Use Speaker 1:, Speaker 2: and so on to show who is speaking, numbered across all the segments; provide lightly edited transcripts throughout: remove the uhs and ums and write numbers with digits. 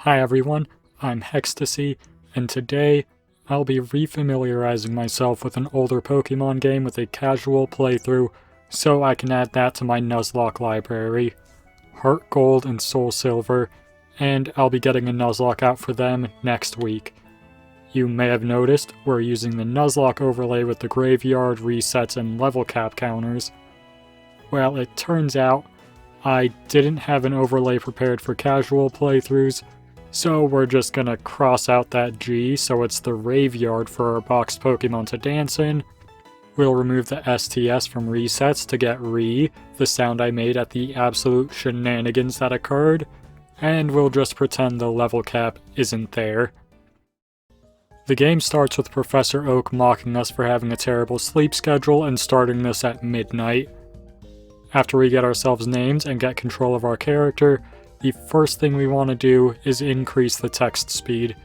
Speaker 1: Hi everyone, I'm Hextasy, and today I'll be refamiliarizing myself with an older Pokemon game with a casual playthrough so I can add that to my Nuzlocke library. HeartGold and Soul Silver, and I'll be getting a Nuzlocke out for them next week. You may have noticed we're using the Nuzlocke overlay with the graveyard, resets, and level cap counters. Well, it turns out I didn't have an overlay prepared for casual playthroughs, so we're just gonna cross out that G so it's the Raveyard for our boxed Pokemon to dance in. We'll remove the STS from resets to get Re, the sound I made at the absolute shenanigans that occurred, and we'll just pretend the level cap isn't there. The game starts with Professor Oak mocking us for having a terrible sleep schedule and starting this at midnight. After we get ourselves named and get control of our character, the first thing we want to do is increase the text speed.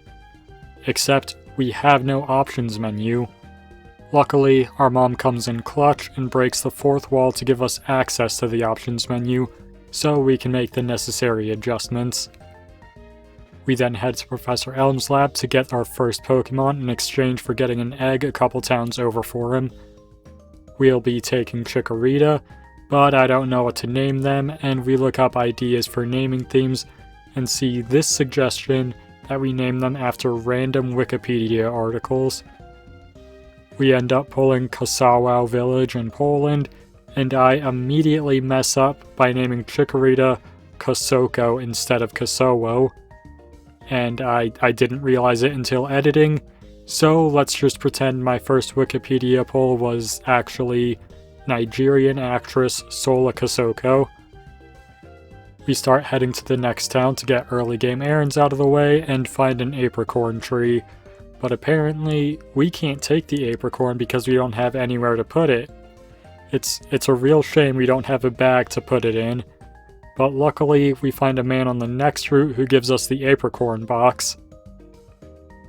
Speaker 1: Except we have no options menu. Luckily, our mom comes in clutch and breaks the fourth wall to give us access to the options menu, so we can make the necessary adjustments. We then head to Professor Elm's lab to get our first Pokemon in exchange for getting an egg a couple towns over for him. We'll be taking Chikorita, but I don't know what to name them, and we look up ideas for naming themes and see this suggestion that we name them after random Wikipedia articles. We end up pulling Kosowo Village in Poland, and I immediately mess up by naming Chikorita Kosoko instead of Kosowo. And I didn't realize it until editing, so let's just pretend my first Wikipedia pull was actually Nigerian actress Sola Kosoko. We start heading to the next town to get early game errands out of the way and find an apricorn tree, but apparently we can't take the apricorn because we don't have anywhere to put it. It's a real shame we don't have a bag to put it in, but luckily we find a man on the next route who gives us the apricorn box.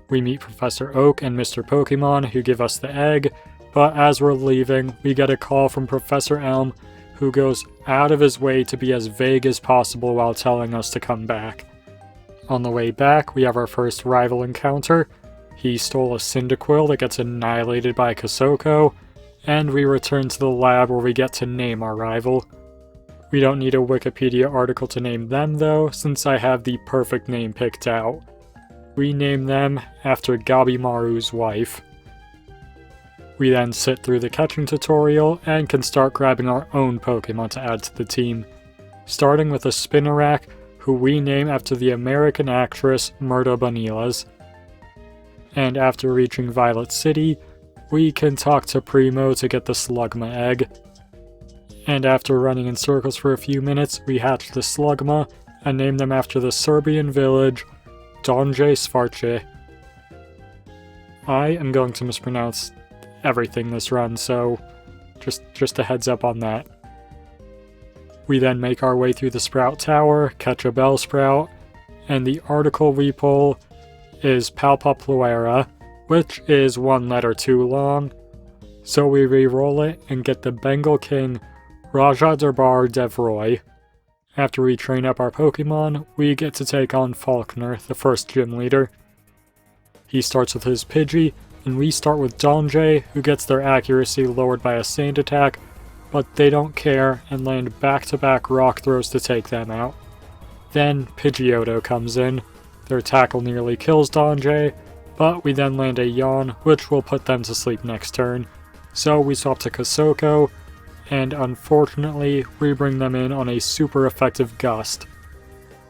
Speaker 1: We meet Professor Oak and Mr. Pokemon who give us the egg, but as we're leaving, we get a call from Professor Elm, who goes out of his way to be as vague as possible while telling us to come back. On the way back, we have our first rival encounter. He stole a Cyndaquil that gets annihilated by Kosoko, and we return to the lab where we get to name our rival. We don't need a Wikipedia article to name them though, since I have the perfect name picked out. We name them after Gabimaru's wife. We then sit through the catching tutorial and can start grabbing our own Pokemon to add to the team, starting with a Spinarak, who we name after the American actress Murta Bonilas. And after reaching Violet City, we can talk to Primo to get the Slugma egg. And after running in circles for a few minutes, we hatch the Slugma and name them after the Serbian village Donje Svarce. I am going to mispronounce everything this run, so just a heads up on that. We then make our way through the Sprout Tower, catch a Bellsprout, and the article we pull is Palpapluera, which is one letter too long, so we re-roll it and get the Bengal King Raja Darbar Devroy. After we train up our Pokemon, we get to take on Falkner, the first gym leader. He starts with his Pidgey, and we start with Donjay, who gets their accuracy lowered by a sand attack, but they don't care and land back-to-back rock throws to take them out. Then Pidgeotto comes in. Their tackle nearly kills Donjay, but we then land a Yawn, which will put them to sleep next turn. So we swap to Kosoko, and unfortunately we bring them in on a super effective Gust.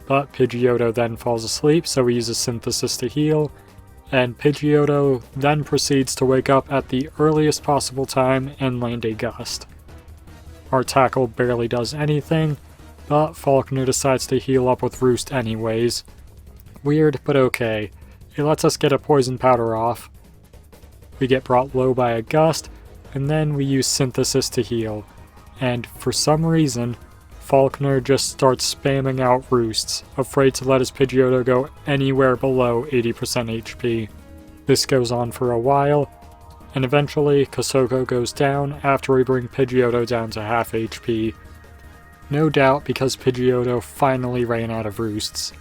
Speaker 1: But Pidgeotto then falls asleep, so we use a Synthesis to heal, and Pidgeotto then proceeds to wake up at the earliest possible time and land a Gust. Our tackle barely does anything, but Falkner decides to heal up with Roost anyways. Weird, but okay. It lets us get a Poison Powder off. We get brought low by a Gust, and then we use Synthesis to heal. And for some reason, Falkner just starts spamming out Roosts, afraid to let his Pidgeotto go anywhere below 80% HP. This goes on for a while, and eventually Kosoko goes down after we bring Pidgeotto down to half HP. No doubt because Pidgeotto finally ran out of Roosts.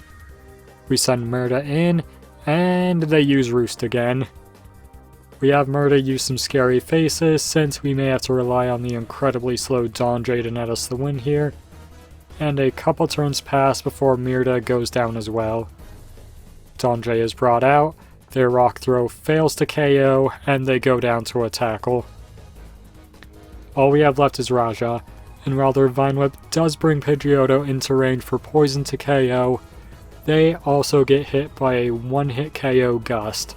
Speaker 1: We send Murda in, and they use Roost again. We have Murda use some scary faces, since we may have to rely on the incredibly slow Donjay to net us the win here. And a couple turns pass before Murda goes down as well. Donjay is brought out, their rock throw fails to KO, and they go down to a tackle. All we have left is Raja, and while their Vine Whip does bring Pidgeotto into range for Poison to KO, they also get hit by a one-hit KO Gust.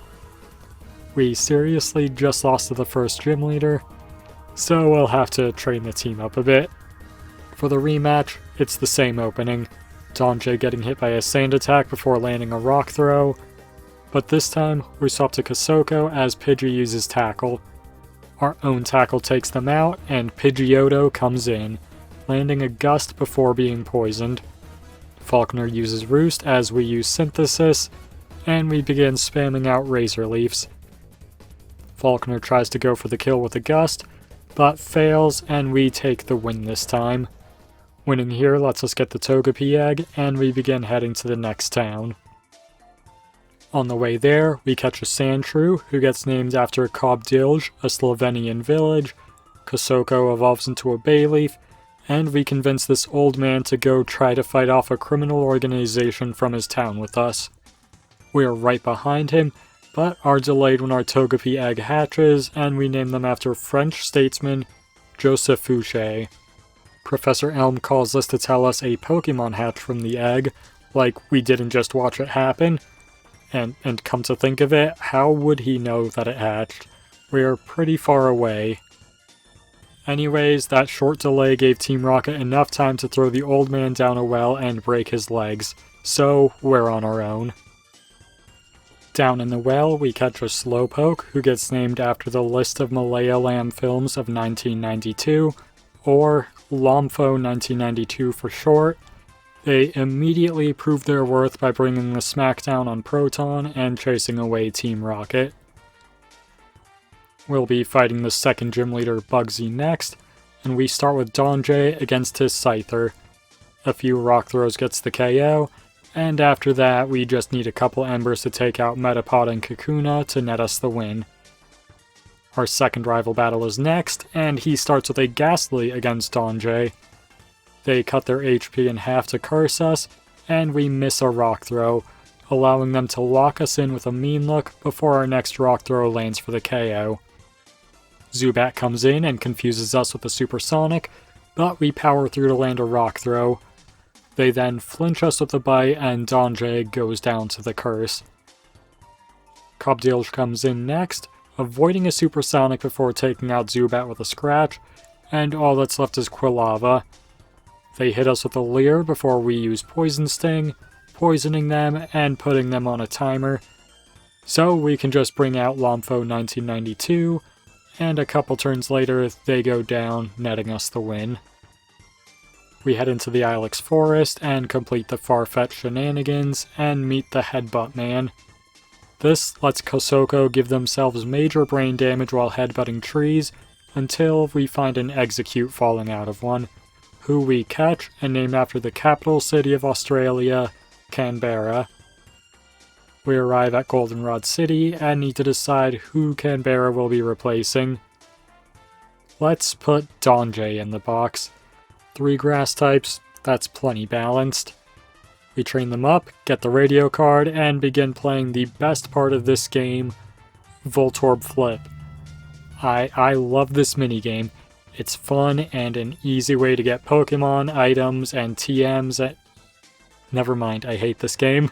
Speaker 1: We seriously just lost to the first gym leader, so we'll have to train the team up a bit. For the rematch, it's the same opening, Donjay getting hit by a sand attack before landing a rock throw, but this time we swap to Kosoko as Pidgey uses Tackle. Our own Tackle takes them out, and Pidgeotto comes in, landing a Gust before being poisoned. Falconer uses Roost as we use Synthesis, and we begin spamming out Razor Leafs. Falconer tries to go for the kill with a Gust, but fails, and we take the win this time. Winning here lets us get the Togepi egg, and we begin heading to the next town. On the way there, we catch a Sandshrew, who gets named after Kobdilj, a Slovenian village. Kosoko evolves into a Bayleaf, and we convince this old man to go try to fight off a criminal organization from his town with us. We are right behind him, but are delayed when our Togepi egg hatches, and we name them after French statesman Joseph Fouché. Professor Elm calls us to tell us a Pokémon hatched from the egg, like we didn't just watch it happen. And come to think of it, how would he know that it hatched? We are pretty far away. Anyways, that short delay gave Team Rocket enough time to throw the old man down a well and break his legs, so we're on our own. Down in the well, we catch a Slowpoke, who gets named after the list of Malaya Lamb films of 1992, or LOMFO 1992 for short. They immediately prove their worth by bringing the smackdown on Proton and chasing away Team Rocket. We'll be fighting the second gym leader Bugsy next, and we start with Donjay against his Scyther. A few rock throws gets the KO, and after that we just need a couple embers to take out Metapod and Kakuna to net us the win. Our second rival battle is next, and he starts with a Ghastly against Donjay. They cut their HP in half to curse us, and we miss a rock throw, allowing them to lock us in with a mean look before our next rock throw lands for the KO. Zubat comes in and confuses us with a supersonic, but we power through to land a rock throw. They then flinch us with a bite, and Donjay goes down to the curse. Kobdilj comes in next, avoiding a supersonic before taking out Zubat with a scratch, and all that's left is Quilava. They hit us with a Leer before we use Poison Sting, poisoning them and putting them on a timer. So we can just bring out LOMFO 1992, and a couple turns later they go down, netting us the win. We head into the Ilex Forest and complete the Farfetch shenanigans and meet the Headbutt Man. This lets Kosoko give themselves major brain damage while headbutting trees until we find an Execute falling out of one, who we catch and name after the capital city of Australia, Canberra. We arrive at Goldenrod City and need to decide who Canberra will be replacing. Let's put Donjay in the box. 3 grass types, that's plenty balanced. We train them up, get the radio card, and begin playing the best part of this game, Voltorb Flip. I love this minigame. It's fun and an easy way to get Pokemon, items, and TMs. Never mind, I hate this game.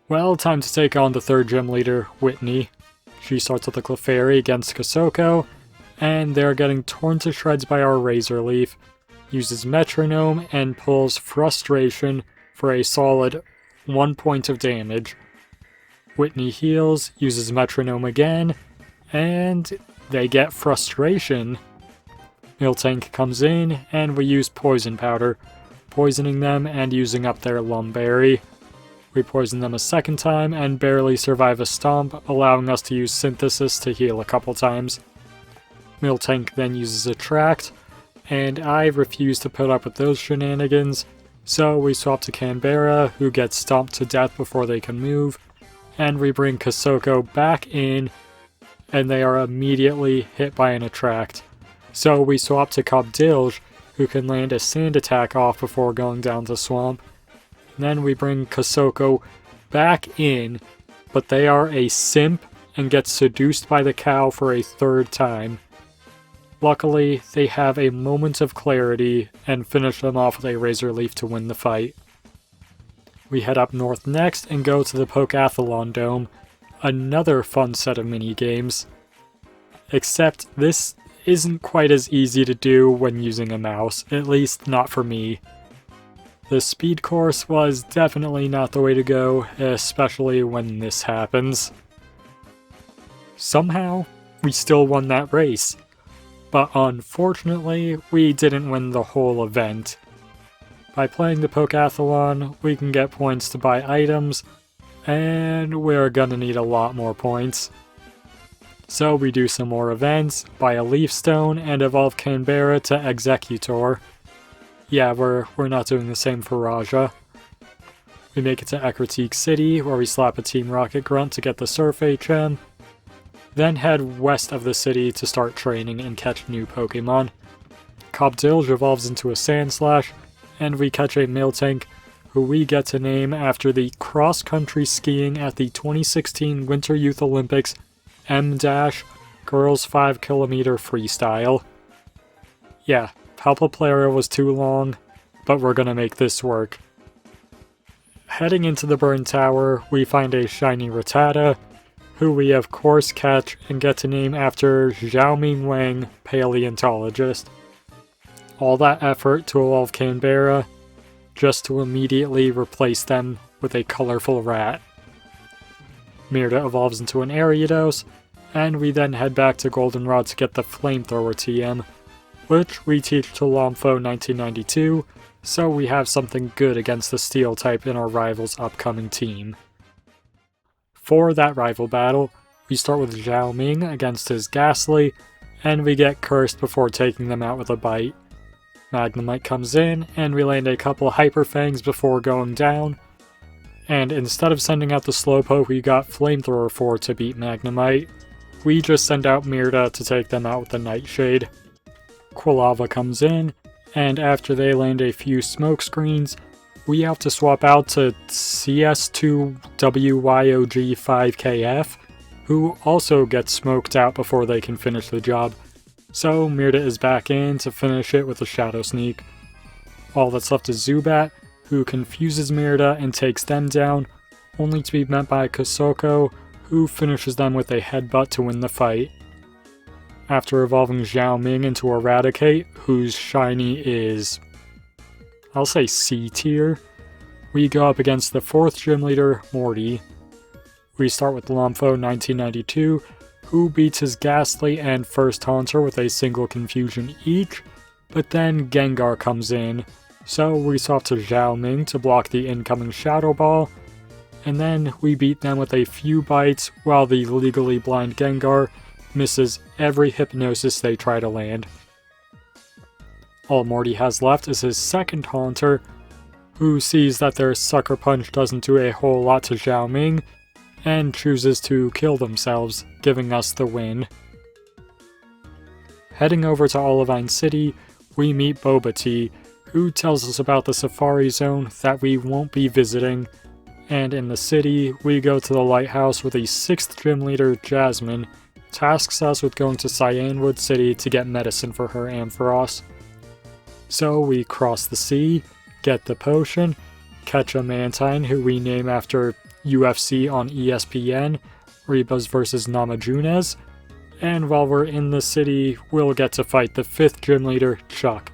Speaker 1: Well, time to take on the third gym leader, Whitney. She starts with a Clefairy against Kosoko, and they're getting torn to shreds by our Razor Leaf, uses Metronome, and pulls Frustration for a solid 1 point of damage. Whitney heals, uses Metronome again, and they get Frustration. Miltank comes in, and we use Poison Powder, poisoning them and using up their Lumberry. We poison them a second time and barely survive a Stomp, allowing us to use Synthesis to heal a couple times. Miltank then uses Attract, and I refuse to put up with those shenanigans, So we swap to Canberra, who gets stomped to death before they can move, and we bring Kasoko back in, and they are immediately hit by an attract. So we swap to Cobdilge, who can land a sand attack off before going down to Swamp. Then we bring Kasoko back in, but they are a simp and get seduced by the cow for a third time. Luckily, they have a moment of clarity and finish them off with a Razor Leaf to win the fight. We head up north next and go to the Pokathlon Dome, another fun set of mini-games. Except this isn't quite as easy to do when using a mouse, at least not for me. The speed course was definitely not the way to go, especially when this happens. Somehow, we still won that race. But unfortunately, we didn't win the whole event. By playing the Pokathlon, we can get points to buy items, and we're gonna need a lot more points. So we do some more events, buy a Leaf Stone, and evolve Canberra to Executor. Yeah, we're not doing the same for Raja. We make it to Ecruteak City, where we slap a Team Rocket Grunt to get the Surf HM. Then head west of the city to start training and catch new Pokemon. Cobdilge evolves into a Sandslash, and we catch a Miltank, who we get to name after the cross-country skiing at the 2016 Winter Youth Olympics M- Girls 5km Freestyle. Yeah, Palpaplaria was too long, but we're gonna make this work. Heading into the Burn Tower, we find a shiny Rattata, who we of course catch and get to name after Xiaoming Wang, paleontologist. All that effort to evolve Canberra, just to immediately replace them with a colorful rat. Myrda evolves into an Ariados, and we then head back to Goldenrod to get the Flamethrower TM, which we teach to Lomfo 1992, so we have something good against the Steel type in our rival's upcoming team. For that rival battle, we start with Zhao Ming against his Ghastly, and we get cursed before taking them out with a bite. Magnemite comes in, and we land a couple Hyper Fangs before going down, and instead of sending out the Slowpoke we got Flamethrower for to beat Magnemite, we just send out Myrda to take them out with the Nightshade. Quilava comes in, and after they land a few smoke screens, we have to swap out to CS2WYOG5KF, who also gets smoked out before they can finish the job. So Myrda is back in to finish it with a Shadow Sneak. All that's left is Zubat, who confuses Myrda and takes them down, only to be met by Kasoko, who finishes them with a Headbutt to win the fight. After evolving Zhao Ming into Eradicate, whose shiny is, I'll say C tier, we go up against the 4th gym leader, Morty. We start with Lomfo 1992, who beats his Ghastly and first Haunter with a single confusion each, but then Gengar comes in, so we swap to Zhao Ming to block the incoming Shadow Ball, and then we beat them with a few bites while the legally blind Gengar misses every Hypnosis they try to land. All Morty has left is his second Haunter, who sees that their Sucker Punch doesn't do a whole lot to Zhao Ming, and chooses to kill themselves, giving us the win. Heading over to Olivine City, we meet Boba Tea, who tells us about the Safari Zone that we won't be visiting, and in the city, we go to the lighthouse where the 6th gym leader, Jasmine, tasks us with going to Cyanwood City to get medicine for her Ampharos. So we cross the sea, get the potion, catch a Mantine who we name after UFC on ESPN, Rebus vs Namajunas, and while we're in the city, we'll get to fight the 5th gym leader, Chuck.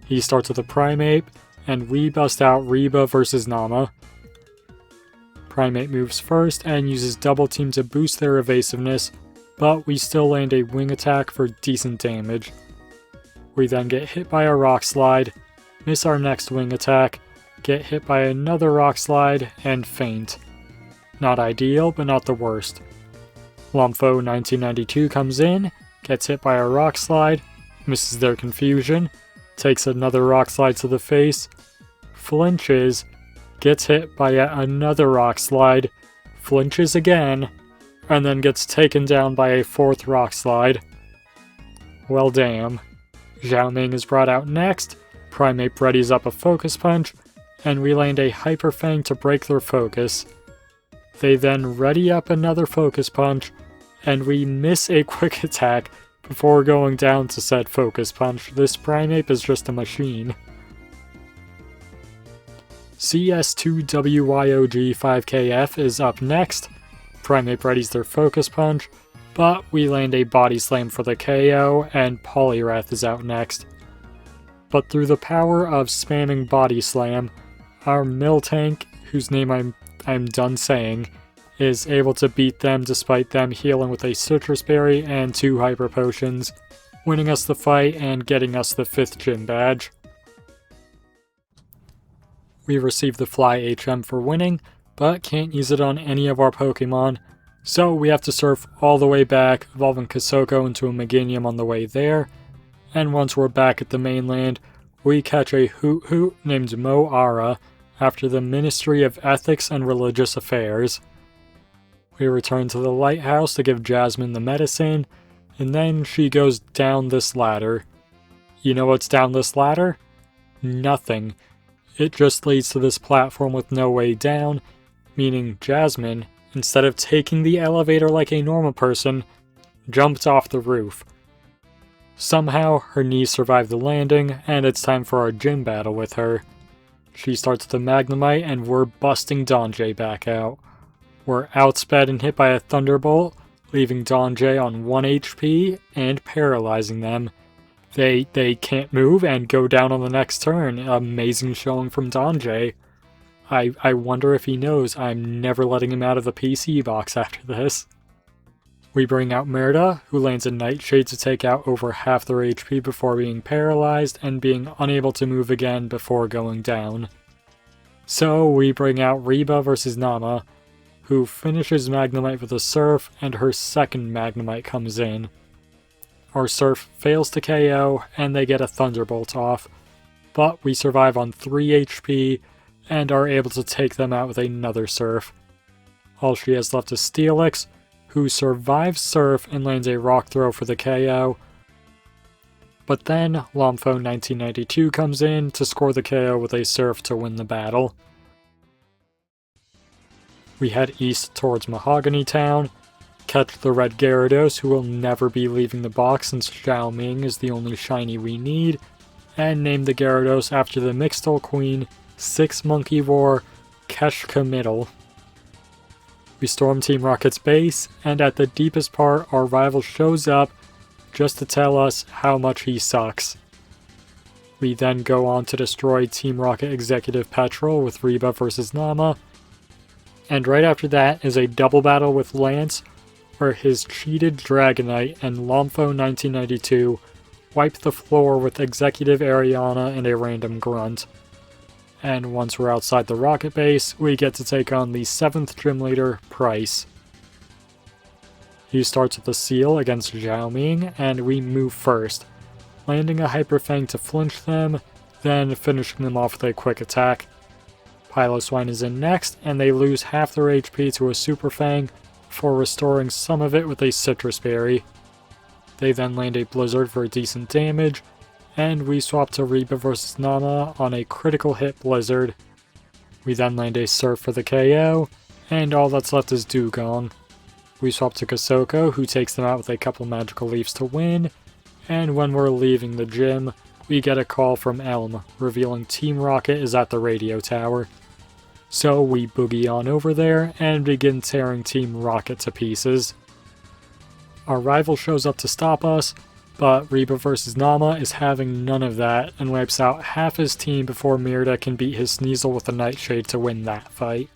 Speaker 1: He starts with a Primeape, and we bust out Reba vs Nama. Primeape moves first and uses Double Team to boost their evasiveness, but we still land a Wing Attack for decent damage. We then get hit by a Rock Slide, miss our next Wing Attack, get hit by another Rock Slide, and faint. Not ideal, but not the worst. Lomfo 1992 comes in, gets hit by a Rock Slide, misses their confusion, takes another Rock Slide to the face, flinches, gets hit by yet another rock slide, flinches again, and then gets taken down by a fourth rock slide. Well damn. Xiaoming is brought out next, Primate readies up a Focus Punch, and we land a Hyper Fang to break their focus. They then ready up another Focus Punch, and we miss a Quick Attack before going down to said Focus Punch. This Primate is just a machine. CS2WYOG5KF is up next. Primate readies their Focus Punch, but we land a Body Slam for the KO, and Poliwrath is out next. But through the power of spamming Body Slam, our Miltank, whose name I'm done saying, is able to beat them despite them healing with a Citrus Berry and 2 Hyper Potions, winning us the fight and getting us the 5th Gym Badge. We receive the Fly HM for winning, but can't use it on any of our Pokemon, so we have to surf all the way back, evolving Kasoko into a Meganium on the way there, and once we're back at the mainland, we catch a Hoot Hoot named Mo Ara after the Ministry of Ethics and Religious Affairs. We return to the lighthouse to give Jasmine the medicine, and then she goes down this ladder. You know what's down this ladder? Nothing. It just leads to this platform with no way down, meaning Jasmine, instead of taking the elevator like a normal person, jumped off the roof. Somehow, her knees survive the landing, and it's time for our gym battle with her. She starts the Magnemite, and we're busting Donjay back out. We're outsped and hit by a Thunderbolt, leaving Donjay on 1 HP and paralyzing them. They can't move and go down on the next turn. Amazing showing from Donjay. I wonder if he knows I'm never letting him out of the PC box after this. We bring out Merida, who lands a Nightshade to take out over half their HP before being paralyzed and being unable to move again before going down. So we bring out Reba versus Nama, who finishes Magnemite with a Surf, and her second Magnemite comes in. Our Surf fails to KO, and they get a Thunderbolt off, but we survive on 3 HP, and are able to take them out with another Surf. All she has left is Steelix, who survives Surf and lands a Rock Throw for the KO. But then, Lomfo 1992 comes in to score the KO with a Surf to win the battle. We head east towards Mahogany Town, catch the red Gyarados, who will never be leaving the box since Xiaoming is the only shiny we need, and name the Gyarados after the Mixtol Queen, 6 Monkey War, Keshka Middle. We storm Team Rocket's base, and at the deepest part, our rival shows up just to tell us how much he sucks. We then go on to destroy Team Rocket Executive Petrol with Reba versus Nama, and right after that is a double battle with Lance, where his cheated Dragonite and Lomfo 1992 wipe the floor with Executive Ariana and a random grunt. And once we're outside the rocket base, we get to take on the 7th gym leader, Price. He starts with a Seal against Xiaoming, and we move first, landing a Hyper Fang to flinch them, then finishing them off with a quick attack. Piloswine is in next, and they lose half their HP to a Super Fang, before restoring some of it with a Citrus Berry. They then land a Blizzard for decent damage, and we swap to Reba vs Nama on a critical hit Blizzard. We then land a Surf for the KO, and all that's left is Dugong. We swap to Kasoko, who takes them out with a couple Magical Leaves to win, and when we're leaving the gym, we get a call from Elm, revealing Team Rocket is at the radio tower. So we boogie on over there and begin tearing Team Rocket to pieces. Our rival shows up to stop us, but Reba vs Nama is having none of that and wipes out half his team before Merida can beat his Sneasel with a Nightshade to win that fight.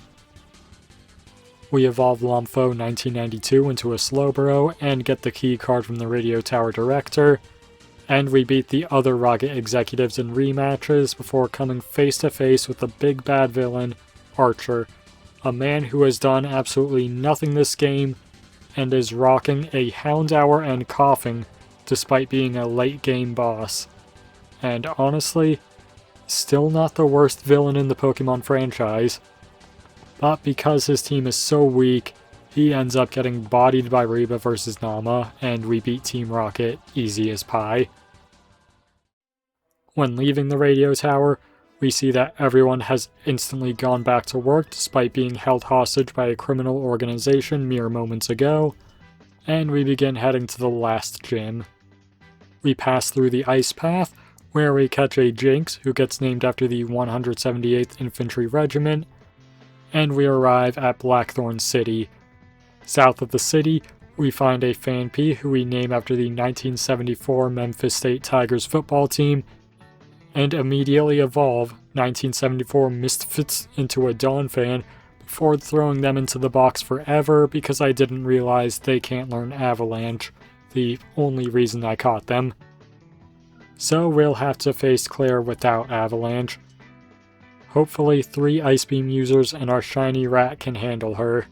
Speaker 1: We evolve Lomfo 1992 into a Slowbro and get the key card from the Radio Tower Director, and we beat the other Rocket executives in rematches before coming face to face with the big bad villain, Archer, a man who has done absolutely nothing this game and is rocking a Houndour and coughing despite being a late game boss. And honestly, Still not the worst villain in the Pokemon franchise. But because his team is so weak, he ends up getting bodied by Reba versus Nama, and we beat Team Rocket easy as pie. When leaving the radio tower, we see that everyone has instantly gone back to work despite being held hostage by a criminal organization mere moments ago, and we begin heading to the last gym. We pass through the ice path, where we catch a Jinx who gets named after the 178th Infantry Regiment, and we arrive at Blackthorn City. South of the city, we find a Phanpy who we name after the 1974 Memphis State Tigers football team, and immediately evolve 1974 Misfits into a Dawn fan before throwing them into the box forever because I didn't realize they can't learn Avalanche, the only reason I caught them. So we'll have to face Claire without Avalanche. Hopefully 3 Ice Beam users and our shiny rat can handle her.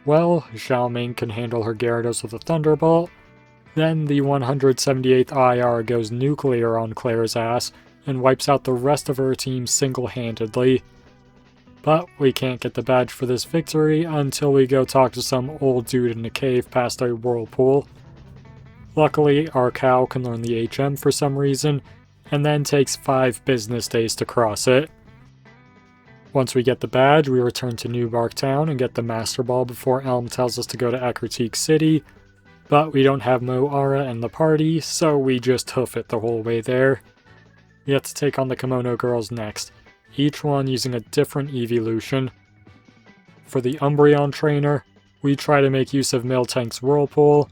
Speaker 1: Well, Xiaoming can handle her Gyarados with a Thunderbolt. Then the 178th IR goes nuclear on Claire's ass and wipes out the rest of her team single-handedly. But we can't get the badge for this victory until we go talk to some old dude in a cave past a whirlpool. Luckily, our cow can learn the HM for some reason, and then takes 5 business days to cross it. Once we get the badge, we return to New Bark Town and get the Master Ball before Elm tells us to go to Ecruteak City, but we don't have Moara and the party, so we just hoof it the whole way there. We have to take on the Kimono Girls next, each one using a different evolution. For the Umbreon trainer, we try to make use of Miltank's Whirlpool,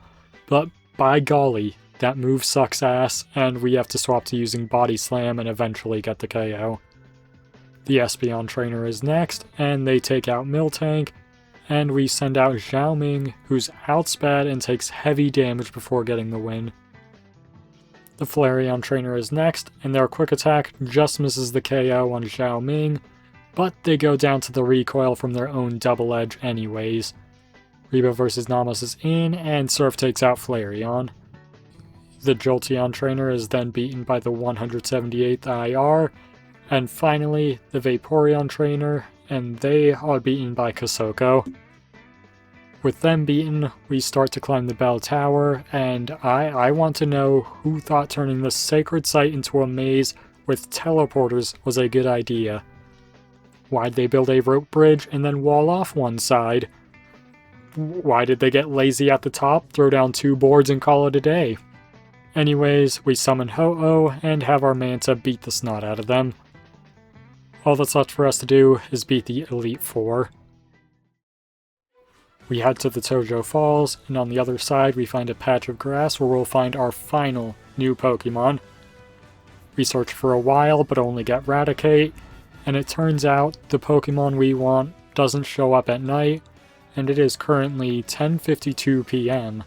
Speaker 1: but by golly, that move sucks ass, and we have to swap to using Body Slam and eventually get the KO. The Espeon trainer is next, and they take out Miltank, and we send out Xiaoming, who's outsped and takes heavy damage before getting the win. The Flareon trainer is next, and their quick attack just misses the KO on Xiaoming, but they go down to the recoil from their own double edge anyways. Reba vs. Namas is in, and Surf takes out Flareon. The Jolteon trainer is then beaten by the 178th IR, and finally the Vaporeon trainer, and they are beaten by Kasoko. With them beaten, we start to climb the bell tower, and I want to know who thought turning this sacred site into a maze with teleporters was a good idea. Why'd they build a rope bridge and then wall off one side? Why did they get lazy at the top, throw down 2 boards and call it a day? Anyways, we summon Ho-Oh and have our Manta beat the snot out of them. All that's left for us to do is beat the Elite Four. We head to the Tojo Falls, and on the other side we find a patch of grass where we'll find our final new Pokemon. We search for a while but only get Raticate, and it turns out the Pokemon we want doesn't show up at night, and it is currently 10:52 PM.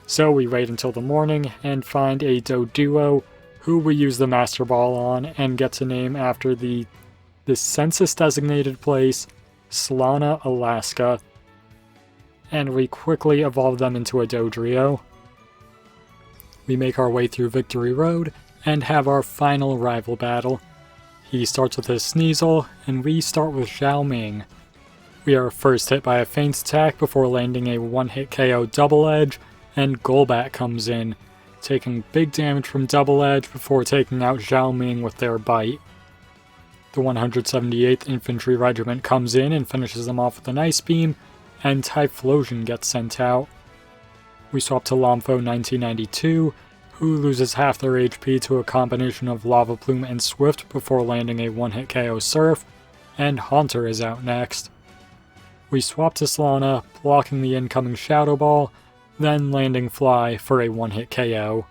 Speaker 1: So we wait until the morning and find a Doduo, who we use the Master Ball on and get to name after the census-designated place, Solana, Alaska, and we quickly evolve them into a Dodrio. We make our way through Victory Road and have our final rival battle. He starts with his Sneasel, and we start with Xiaoming. We are first hit by a feint attack before landing a one-hit KO Double Edge, and Golbat comes in, taking big damage from Double Edge before taking out Xiaoming with their bite. The 178th Infantry Regiment comes in and finishes them off with an Ice Beam, and Typhlosion gets sent out. We swap to Lomfo 1992, who loses half their HP to a combination of Lava Plume and Swift before landing a one-hit KO Surf, and Haunter is out next. We swap to Solana, blocking the incoming Shadow Ball, then landing Fly for a one-hit KO.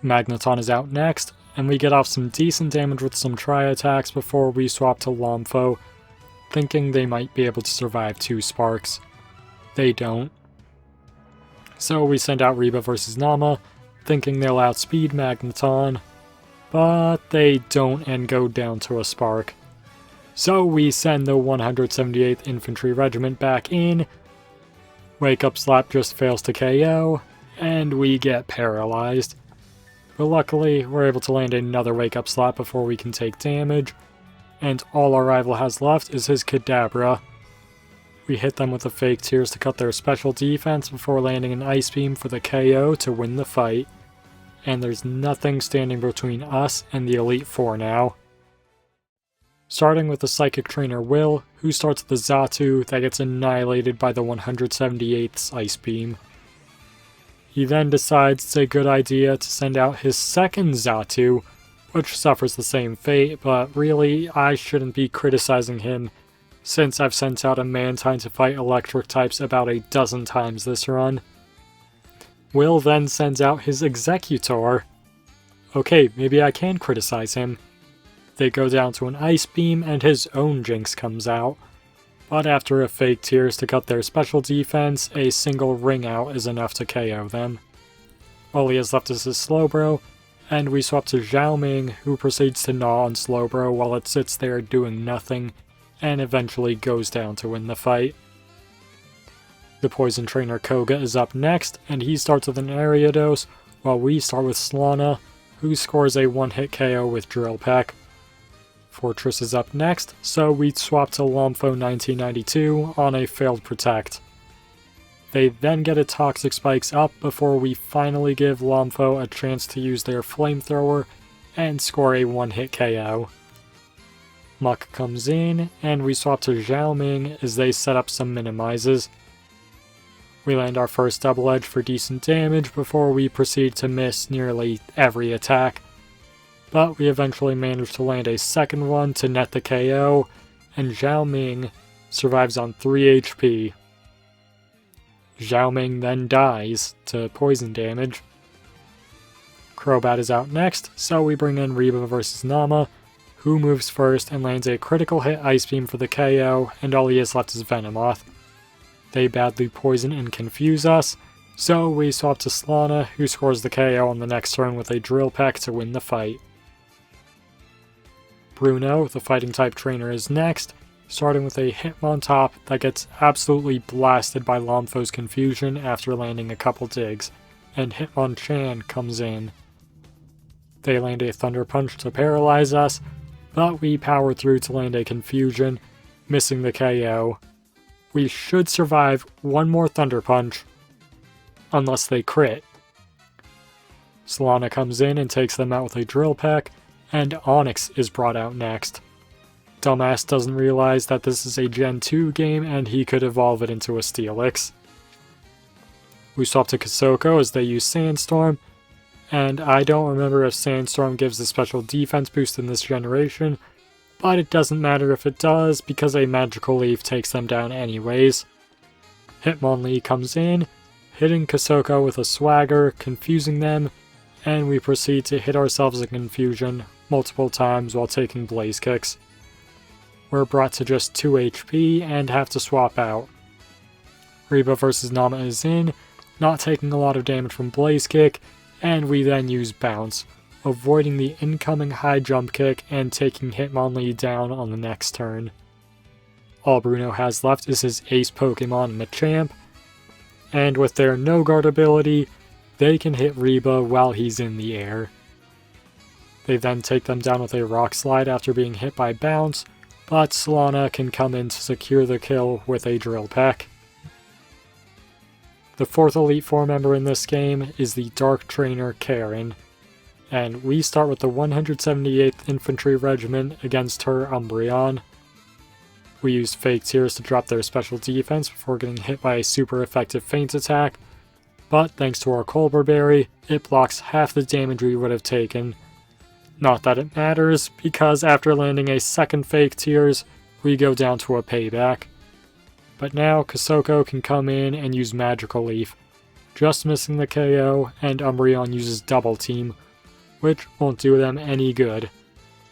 Speaker 1: Magneton is out next, and we get off some decent damage with some Tri-Attacks before we swap to Lomfo, thinking they might be able to survive 2 Sparks. They don't. So we send out Reba vs. Nama, thinking they'll outspeed Magneton, but they don't and go down to a Spark. So we send the 178th Infantry Regiment back in. Wake Up Slap just fails to KO, and we get paralyzed. but luckily we're able to land another wake-up slot before we can take damage, and all our rival has left is his Kadabra. We hit them with the fake tears to cut their special defense before landing an Ice Beam for the KO to win the fight, and there's nothing standing between us and the Elite Four now. Starting with the Psychic Trainer Will, who starts with the Xatu that gets annihilated by the 178th's Ice Beam. He then decides it's a good idea to send out his second Xatu, which suffers the same fate, but really I shouldn't be criticizing him since I've sent out a Mantine to fight electric types about a dozen times this run. Will then sends out his Executor. Okay, maybe I can criticize him. They go down to an Ice Beam and his own Jinx comes out, but after a fake tears to cut their special defense, a single ring out is enough to KO them. All he has left is his Slowbro, and we swap to Xiaoming, who proceeds to gnaw on Slowbro while it sits there doing nothing, and eventually goes down to win the fight. The Poison Trainer Koga is up next, and he starts with an Gyarados, while we start with Slana, who scores a one-hit KO with Drill Peck. Fortress is up next, so we swap to Lomfo 1992 on a failed Protect. They then get a Toxic Spikes up before we finally give Lomfo a chance to use their Flamethrower and score a one-hit KO. Muck comes in, and we swap to Xiaoming as they set up some minimizes. We land our first Double Edge for decent damage before we proceed to miss nearly every attack, but we eventually manage to land a second one to net the KO, and Xiaoming survives on 3 HP. Xiaoming then dies to poison damage. Crobat is out next, so we bring in Reba vs Nama, who moves first and lands a critical hit Ice Beam for the KO, and all he has left is Venomoth. They badly poison and confuse us, so we swap to Slana, who scores the KO on the next turn with a Drill Peck to win the fight. Bruno, the fighting type trainer, is next, starting with a Hitmontop that gets absolutely blasted by Lomfo's confusion after landing a couple digs, and Hitmonchan comes in. They land a Thunder Punch to paralyze us, but we power through to land a confusion, missing the KO. We should survive one more Thunder Punch, unless they crit. Solana comes in and takes them out with a Drill Peck, and Onyx is brought out next. Dumbass doesn't realize that this is a Gen 2 game and he could evolve it into a Steelix. We swap to Kasoko as they use Sandstorm, and I don't remember if Sandstorm gives a special defense boost in this generation, but it doesn't matter if it does because a Magical Leaf takes them down anyways. Hitmonlee comes in, hitting Kasoko with a Swagger, confusing them, and we proceed to hit ourselves in confusion multiple times while taking Blaze Kicks. We're brought to just 2 HP and have to swap out. Reba vs Nama is in, not taking a lot of damage from Blaze Kick, and we then use Bounce, avoiding the incoming high jump kick and taking Hitmonlee down on the next turn. All Bruno has left is his ace Pokemon Machamp, and with their No Guard ability, they can hit Reba while he's in the air. They then take them down with a Rock Slide after being hit by Bounce, but Solana can come in to secure the kill with a Drill Peck. The fourth Elite Four member in this game is the Dark Trainer Karen, and we start with the 178th Infantry Regiment against her Umbreon. We use Fake Tears to drop their special defense before getting hit by a super effective feint attack, but thanks to our Colbur Berry, it blocks half the damage we would have taken. Not that it matters, because after landing a second Fake Tears, we go down to a payback. But now Kasoko can come in and use Magical Leaf, just missing the KO, and Umbreon uses Double Team, which won't do them any good.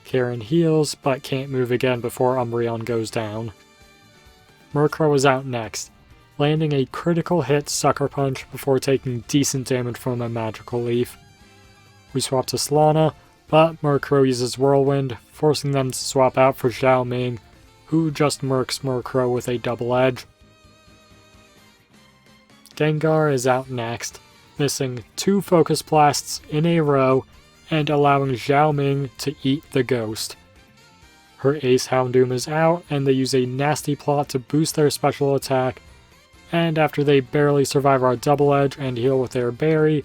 Speaker 1: Karen heals, but can't move again before Umbreon goes down. Murkrow is out next, landing a critical hit Sucker Punch before taking decent damage from a Magical Leaf. We swap to Slana, but Murkrow uses Whirlwind, forcing them to swap out for Xiaoming, who just murks Murkrow with a Double Edge. Gengar is out next, missing 2 Focus Blasts in a row and allowing Zhao Ming to eat the ghost. Her Ace Houndoom is out, and they use a nasty plot to boost their special attack, and after they barely survive our Double Edge and heal with their berry,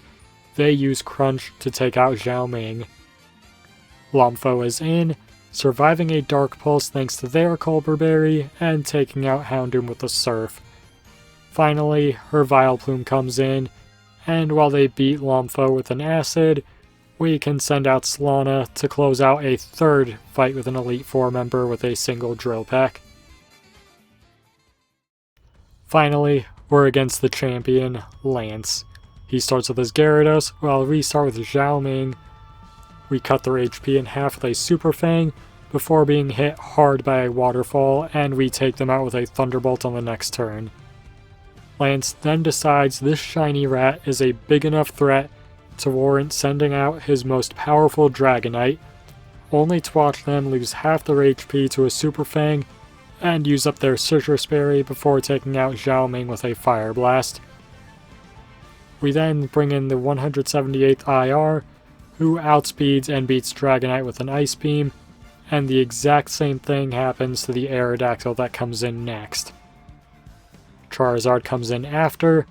Speaker 1: they use Crunch to take out Zhao Ming. Lomfo is in, surviving a Dark Pulse thanks to their Culber Berry, and taking out Houndoom with a Surf. Finally, her Vileplume comes in, and while they beat Lomfo with an Acid, we can send out Slana to close out a 3rd fight with an Elite Four member with a single Drill Peck. Finally, we're against the champion, Lance. He starts with his Gyarados, while I'll restart with Zhao Ming. We cut their HP in half with a Super Fang, before being hit hard by a Waterfall, and we take them out with a Thunderbolt on the next turn. Lance then decides this shiny rat is a big enough threat to warrant sending out his most powerful Dragonite, only to watch them lose half their HP to a Super Fang and use up their Citrus Berry before taking out Zhao Ming with a Fire Blast. We then bring in the 178th IR, who outspeeds and beats Dragonite with an Ice Beam, and the exact same thing happens to the Aerodactyl that comes in next. Charizard comes in after,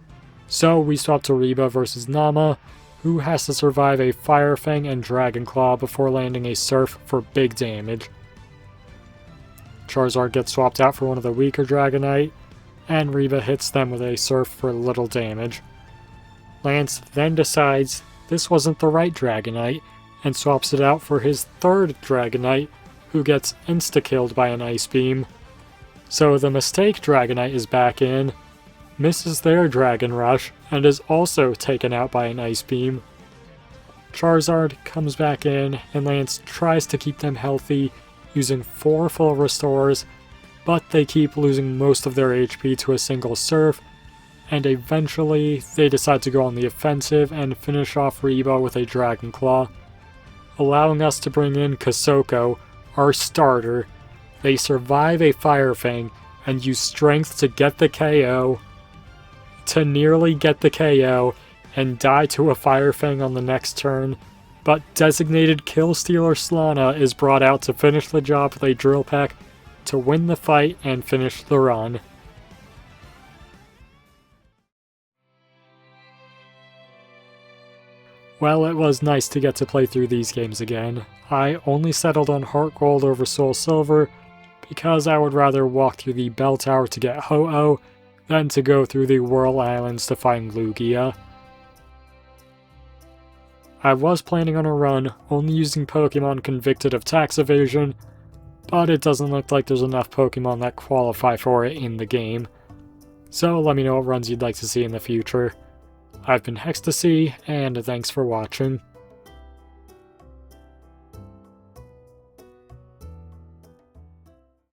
Speaker 1: so we swap to Reba versus Nama, who has to survive a Fire Fang and Dragon Claw before landing a Surf for big damage. Charizard gets swapped out for one of the weaker Dragonite, and Reba hits them with a Surf for little damage. Lance then decides this wasn't the right Dragonite, and swaps it out for his 3rd Dragonite, who gets insta-killed by an Ice Beam. So the mistake Dragonite is back in, misses their Dragon Rush, and is also taken out by an Ice Beam. Charizard comes back in, and Lance tries to keep them healthy, using 4 full restores, but they keep losing most of their HP to a single Surf, and eventually they decide to go on the offensive and finish off Reba with a Dragon Claw, allowing us to bring in Kasoko, our starter. They survive a Fire Fang and use Strength to get the KO, to nearly get the KO, and die to a Fire Fang on the next turn, but designated Kill Stealer Slana is brought out to finish the job with a Drill Peck to win the fight and finish the run. Well, it was nice to get to play through these games again. I only settled on HeartGold over Soul Silver because I would rather walk through the Bell Tower to get Ho-Oh than to go through the Whirl Islands to find Lugia. I was planning on a run only using Pokémon convicted of tax evasion, but it doesn't look like there's enough Pokémon that qualify for it in the game. So let me know what runs you'd like to see in the future. I've been Hextasy, and thanks for watching.